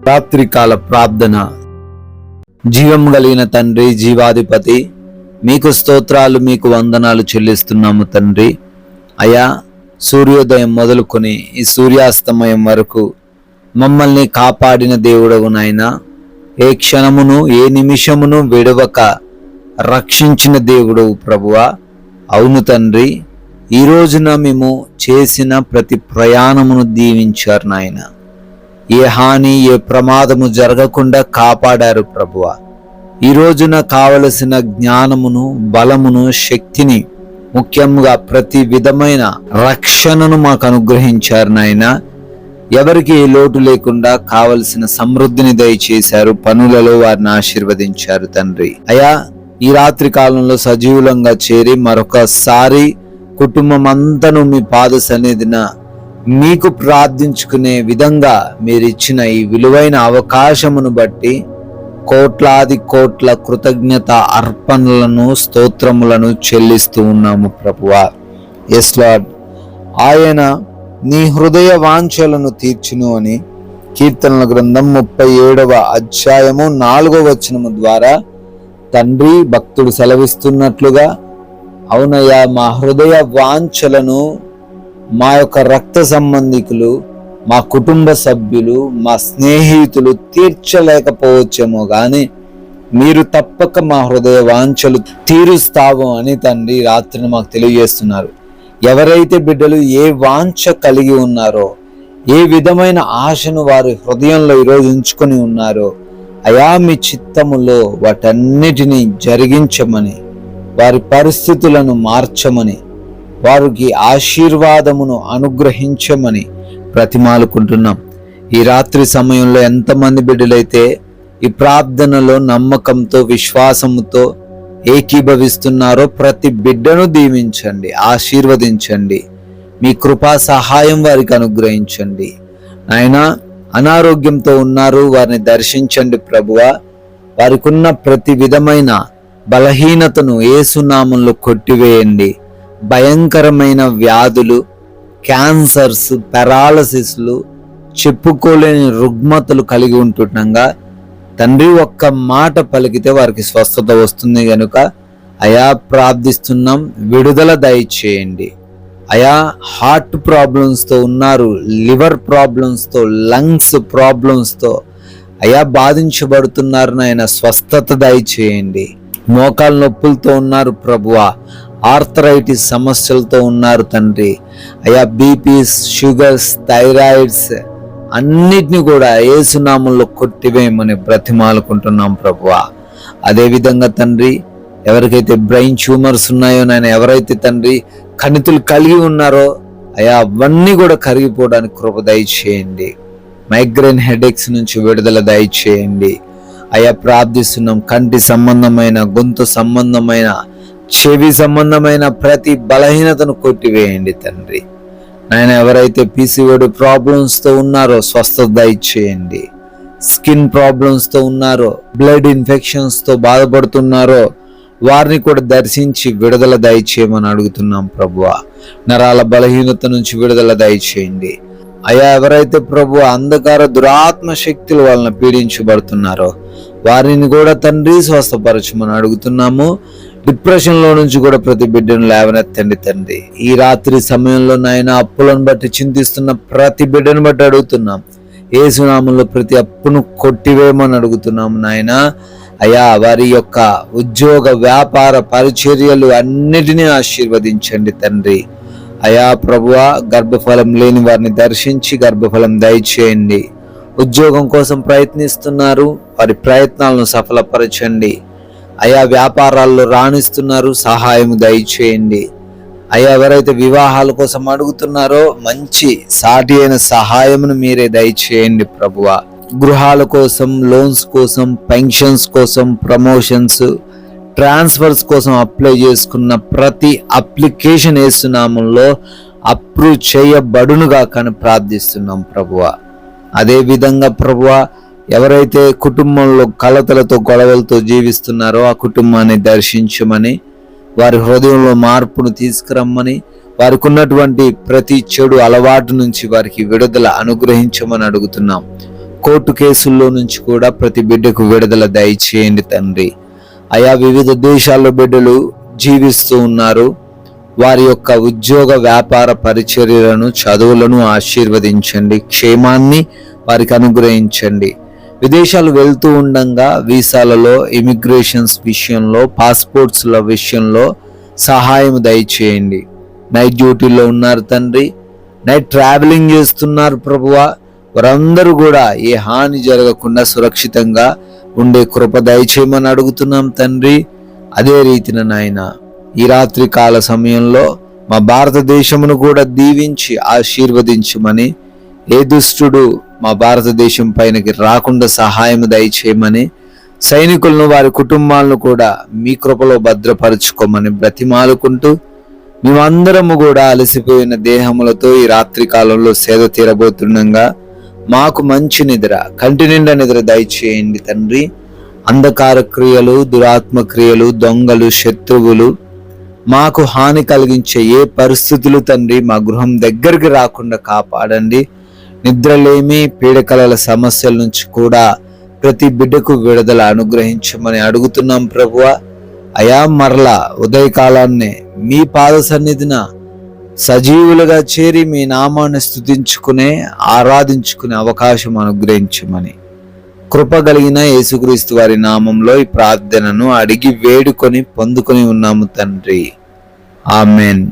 రాత్రికాల ప్రార్థన. జీవం కలిగిన తండ్రి, జీవాధిపతి, మీకు స్తోత్రాలు, మీకు వందనాలు చెల్లిస్తున్నాము తండ్రి. అయా, సూర్యోదయం మొదలుకొని ఈ సూర్యాస్తమయం వరకు మమ్మల్ని కాపాడిన దేవుడవు నాయనా. ఏ క్షణమును ఏ నిమిషమును విడవక రక్షించిన దేవుడవు ప్రభువా. అవును తండ్రి, ఈ రోజున మేము చేసిన ప్రతి ప్రయాణమును దీవించారు నాయన. ఏ హాని ఏ ప్రమాదము జరగకుండా కాపాడారు ప్రభువా. ఈ రోజున కావలసిన జ్ఞానమును, బలమును, శక్తిని, ముఖ్యంగా ప్రతి విధమైన రక్షణను మాకు అనుగ్రహించారు నాయన. ఎవరికి ఏ లోటు లేకుండా కావలసిన సమృద్ధిని దయచేశారు. పనులలో వారిని ఆశీర్వదించారు తండ్రి. అయా, ఈ రాత్రి కాలంలో సజీవులంగా చేరి మరొకసారి కుటుంబం అంతను మీ పాద సన్నిధిన మీకు ప్రార్థించుకునే విధంగా మీరు ఇచ్చిన ఈ విలువైన అవకాశమును బట్టి కోట్లాది కోట్ల కృతజ్ఞత అర్పణలను, స్తోత్రములను చెల్లిస్తూ ఉన్నాము ప్రభువా. ఎస్ లార్డ్, ఆయన నీ హృదయ వాంఛలను తీర్చును అని కీర్తనల గ్రంథం 37వ అధ్యాయము 4వ వచనము ద్వారా తండ్రి భక్తుడు సెలవిస్తున్నట్లుగా, అవునయ్యా, మా హృదయ వాంఛలను మా యొక్క రక్త సంబంధికులు, మా కుటుంబ సభ్యులు, మా స్నేహితులు తీర్చలేకపోవచ్చేమో కానీ మీరు తప్పక మా హృదయ వాంఛలు తీరుస్తావు అని తండ్రి రాత్రిని మాకు తెలియజేస్తున్నారు. ఎవరైతే బిడ్డలు ఏ వాంఛ కలిగి ఉన్నారో, ఏ విధమైన ఆశను వారి హృదయంలో ఈరోజు ఉంచుకొని ఉన్నారో, అయా మీ చిత్తములో వాటన్నిటినీ జరిగించమని, వారి పరిస్థితులను మార్చమని, వారికి ఆశీర్వాదమును అనుగ్రహించమని ప్రతిమాలుకుంటున్నాం. ఈ రాత్రి సమయంలో ఎంతమంది బిడ్డలైతే ఈ ప్రార్థనలో నమ్మకంతో, విశ్వాసముతో ఏకీభవిస్తున్నారో ప్రతి బిడ్డను దీవించండి, ఆశీర్వదించండి. మీ కృపా సహాయం వారికి అనుగ్రహించండి. నాయనా, అనారోగ్యంతో ఉన్నారు, వారిని దర్శించండి ప్రభువా. వారికి ఉన్న ప్రతి విధమైన బలహీనతను యేసునామంలో కొట్టివేయండి. భయంకరమైన వ్యాధులు, క్యాన్సర్స్, పెరాలసిస్లు, చెప్పుకోలేని రుగ్మతలు కలిగి ఉంటుండగా తండ్రి ఒక్క మాట పలికితే వారికి స్వస్థత వస్తుంది కనుక అయా ప్రార్థిస్తున్నాం, విడుదల దయచేయండి. అయా, హార్ట్ ప్రాబ్లమ్స్తో ఉన్నారు, లివర్ ప్రాబ్లమ్స్తో, లంగ్స్ ప్రాబ్లమ్స్తో అయా బాధించబడుతున్నారు నాయన, స్వస్థత దయచేయండి. మోకాలు నొప్పులతో ఉన్నారు ప్రభువా, ఆర్థరైటిస్ సమస్యలతో ఉన్నారు తండ్రి. అయా, బీపీస్, షుగర్స్, థైరాయిడ్స్ అన్నిటిని కూడా యేసునామంలో కొట్టివేయమని బ్రతిమాలుకుంటున్నాం ప్రభువా. అదేవిధంగా తండ్రి, ఎవరికైతే బ్రెయిన్ ట్యూమర్స్ ఉన్నాయో నాయన, ఎవరైతే తండ్రి కణితులు కలిగి ఉన్నారో అయా అవన్నీ కూడా కరిగిపోవడానికి కృప దయచేయండి. మైగ్రేన్ హెడేక్స్ నుంచి విడుదల దయచేయండి. అయా ప్రార్థిస్తున్నాం, కంటి సంబంధమైన, గొంతు సంబంధమైన, చెవి సంబంధమైన ప్రతి బలహీనతను కొట్టివేయండి తండ్రి. నాయన, ఎవరైతే పీసీఓడి ప్రాబ్లమ్స్తో ఉన్నారో స్వస్థత దయచేయండి. స్కిన్ ప్రాబ్లమ్స్తో ఉన్నారో, బ్లడ్ ఇన్ఫెక్షన్స్తో బాధపడుతున్నారో వారిని కూడా దర్శించి విడుదల దయచేయమని అడుగుతున్నాం ప్రభువా. నరాల బలహీనత నుంచి విడుదల దయచేయండి. అయా, ఎవరైతే ప్రభు అంధకార దురాత్మ శక్తుల వలన పీడించబడుతున్నారో వారిని కూడా తండ్రి స్వస్థపరచమని అడుగుతున్నాము. డిప్రెషన్లో నుంచి కూడా ప్రతి బిడ్డను లేవనెత్తండి తండ్రి. ఈ రాత్రి సమయంలో నాయన అప్పులను బట్టి చింతిస్తున్న ప్రతి బిడ్డను బట్టి అడుగుతున్నాం, యేసునామంలో ప్రతి అప్పును కొట్టివేయమని అడుగుతున్నాము నాయన. అయా, వారి యొక్క ఉద్యోగ, వ్యాపార, పరిచర్యలు అన్నిటినీ ఆశీర్వదించండి తండ్రి. అయా ప్రభువా, గర్భఫలం లేని వారిని దర్శించి గర్భఫలం దయచేయండి. ఉద్యోగం కోసం ప్రయత్నిస్తున్నారు, వారి ప్రయత్నాలను సఫలపరచండి. అయా, వ్యాపారాల్లో రాణిస్తున్నారు, సహాయం దయచేయండి. అయా, ఎవరైతే వివాహాల కోసం అడుగుతున్నారో మంచి సాటి అయిన సహాయమును మీరే దయచేయండి ప్రభువా. గృహాల కోసం, లోన్స్ కోసం, పెన్షన్స్ కోసం, ప్రమోషన్స్, ట్రాన్స్ఫర్స్ కోసం అప్లై చేసుకున్న ప్రతి అప్లికేషన్ యేసునామంలో అప్రూవ్ చేయబడునుగా కానీ ప్రార్థిస్తున్నాం ప్రభువా. అదేవిధంగా ప్రభువా, ఎవరైతే కుటుంబంలో కలతలతో, గొడవలతో జీవిస్తున్నారో ఆ కుటుంబాన్ని దర్శించమని, వారి హృదయంలో మార్పును తీసుకురమ్మని, వారికి ఉన్నటువంటి ప్రతి చెడు అలవాటు నుంచి వారికి విడుదల అనుగ్రహించమని అడుగుతున్నాం. కోర్టు కేసుల్లో నుంచి కూడా ప్రతి బిడ్డకు విడుదల దయచేయండి తండ్రి. అయా, వివిధ దేశాల్లో బిడ్డలు జీవిస్తూ ఉన్నారు. వారి యొక్క ఉద్యోగ వ్యాపార పరిచర్యలను, చదువులను ఆశీర్వదించండి. క్షేమాన్ని వారికి అనుగ్రహించండి. విదేశాలు వెళ్తూ ఉండగా వీసాలలో, ఇమిగ్రేషన్స్ విషయంలో, పాస్పోర్ట్స్ల విషయంలో సహాయం దయచేయండి. నైట్ డ్యూటీలో ఉన్నారు తండ్రి, నైట్ ట్రావెలింగ్ చేస్తున్నారు ప్రభువా, వారందరూ కూడా ఏ హాని జరగకుండా సురక్షితంగా ఉండే కృప దయచేయమని అడుగుతున్నాం తండ్రి. అదే రీతిన నాయన, ఈ రాత్రి కాల సమయంలో మా భారతదేశమును కూడా దీవించి ఆశీర్వదించమని, ఏ దుష్టుడు మా భారతదేశం పైనకి రాకుండా సహాయం దయచేయమని, సైనికులను వారి కుటుంబాలను కూడా మీ కృపలో భద్రపరుచుకోమని బ్రతిమాలుకుంటూ, మేమందరము కూడా అలసిపోయిన దేహములతో ఈ రాత్రి కాలంలో సేద తీరబోతుండగా మాకు మంచి నిద్ర, కంటి నిండా నిద్ర దయచేయండి తండ్రి. అంధకార క్రియలు, దురాత్మ క్రియలు, దొంగలు, శత్రువులు మాకు హాని కలిగించే ఏ పరిస్థితులు తండ్రి మా గృహం దగ్గరికి రాకుండా కాపాడండి. నిద్రలేమి, పీడకలల సమస్యల నుంచి కూడా ప్రతి బిడ్డకు విడుదల అనుగ్రహించమని అడుగుతున్నాం ప్రభువా. అయా, మరలా ఉదయకాలాన్నే మీ పాద సన్నిధిన సజీవులుగా చేరి మీ నామాన్ని స్తుతించుకునే, ఆరాధించుకునే అవకాశం అనుగ్రహించమని కృప కలిగిన యేసుక్రీస్తు వారి నామంలో ఈ ప్రార్థనను అడిగి వేడుకొని పొందుకొని ఉన్నాము తండ్రి. ఆమెన్.